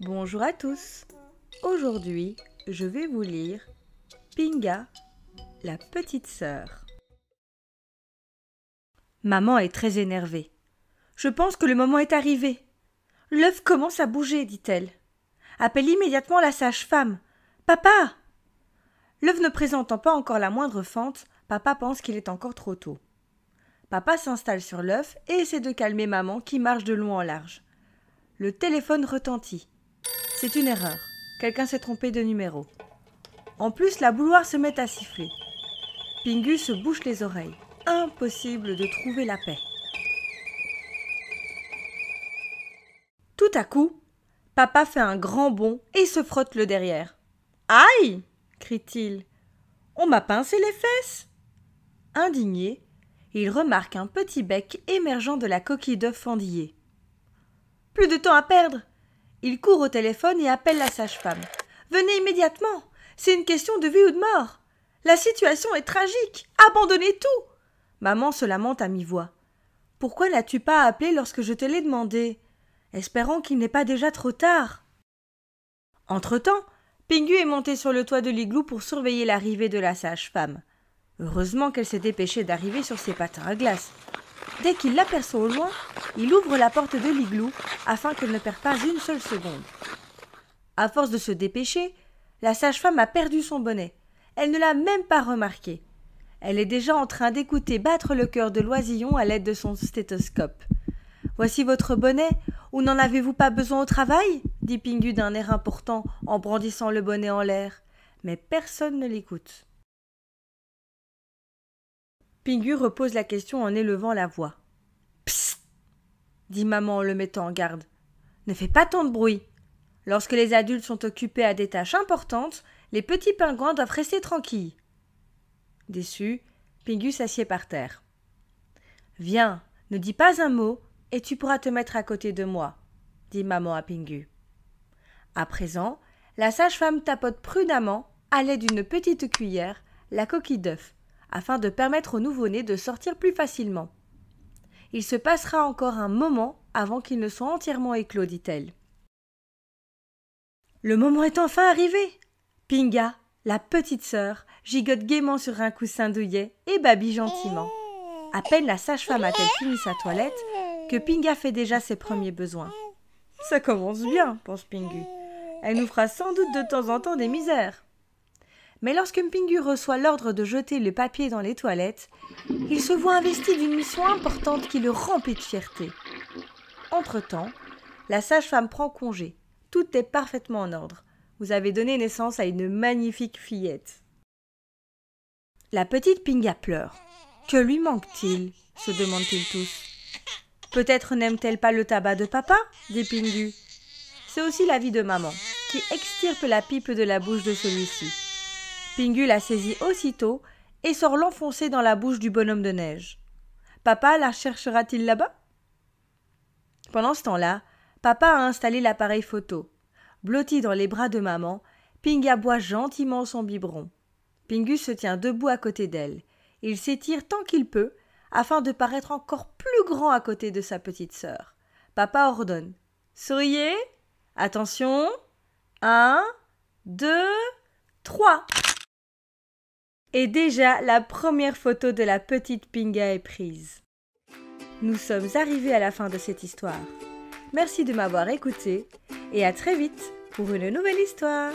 Bonjour à tous. Aujourd'hui, je vais vous lire Pinga, la petite sœur. Maman est très énervée. Je pense que le moment est arrivé. L'œuf commence à bouger, dit-elle. Appelle immédiatement la sage-femme. Papa! L'œuf ne présentant pas encore la moindre fente, papa pense qu'il est encore trop tôt. Papa s'installe sur l'œuf et essaie de calmer maman qui marche de long en large. Le téléphone retentit. C'est une erreur. Quelqu'un s'est trompé de numéro. En plus, la bouilloire se met à siffler. Pingu se bouche les oreilles. Impossible de trouver la paix. Tout à coup, papa fait un grand bond et se frotte le derrière. « Aïe !» crie-t-il. « On m'a pincé les fesses !» Indigné, il remarque un petit bec émergeant de la coquille d'œuf fendillée. Plus de temps à perdre. Il court au téléphone et appelle la sage-femme. « Venez immédiatement. C'est une question de vie ou de mort. La situation est tragique. Abandonnez tout. » Maman se lamente à mi-voix. « Pourquoi n'as-tu pas appelé lorsque je te l'ai demandé ? Espérons qu'il n'est pas déjà trop tard. » Entre-temps, Pingu est monté sur le toit de l'igloo pour surveiller l'arrivée de la sage-femme. Heureusement qu'elle s'est dépêchée d'arriver sur ses patins à glace. Dès qu'il l'aperçoit au loin, il ouvre la porte de l'igloo afin qu'elle ne perde pas une seule seconde. À force de se dépêcher, la sage-femme a perdu son bonnet. Elle ne l'a même pas remarqué. Elle est déjà en train d'écouter battre le cœur de l'oisillon à l'aide de son stéthoscope. « Voici votre bonnet, ou n'en avez-vous pas besoin au travail ?» dit Pingu d'un air important en brandissant le bonnet en l'air. Mais personne ne l'écoute. Pingu repose la question en élevant la voix. « Psst !» dit maman en le mettant en garde. « Ne fais pas tant de bruit. Lorsque les adultes sont occupés à des tâches importantes, les petits pingouins doivent rester tranquilles. » Déçu, Pingu s'assied par terre. « Viens, ne dis pas un mot et tu pourras te mettre à côté de moi, » dit maman à Pingu. À présent, la sage-femme tapote prudemment, à l'aide d'une petite cuillère, la coquille d'œuf, afin de permettre au nouveau-né de sortir plus facilement. Il se passera encore un moment avant qu'il ne soit entièrement éclos, dit-elle. Le moment est enfin arrivé. Pinga, la petite sœur, gigote gaiement sur un coussin douillet et babille gentiment. À peine la sage-femme a-t-elle fini sa toilette que Pinga fait déjà ses premiers besoins. Ça commence bien, pense Pingu. Elle nous fera sans doute de temps en temps des misères. Mais lorsque Pingu reçoit l'ordre de jeter le papier dans les toilettes, il se voit investi d'une mission importante qui le remplit de fierté. Entre-temps, la sage-femme prend congé. Tout est parfaitement en ordre. Vous avez donné naissance à une magnifique fillette. La petite Pinga pleure. Que lui manque-t-il ? Se demandent-ils tous. Peut-être n'aime-t-elle pas le tabac de papa ? Dit Pingu. C'est aussi l'avis de maman, qui extirpe la pipe de la bouche de celui-ci. Pingu la saisit aussitôt et sort l'enfoncer dans la bouche du bonhomme de neige. Papa la cherchera-t-il là-bas ? Pendant ce temps-là, papa a installé l'appareil photo. Blotti dans les bras de maman, Pinga boit gentiment son biberon. Pingu se tient debout à côté d'elle. Il s'étire tant qu'il peut, afin de paraître encore plus grand à côté de sa petite sœur. Papa ordonne. « Souriez ! Attention ! 1, 2, 3 !» Et déjà, la première photo de la petite Pinga est prise. Nous sommes arrivés à la fin de cette histoire. Merci de m'avoir écouté et à très vite pour une nouvelle histoire.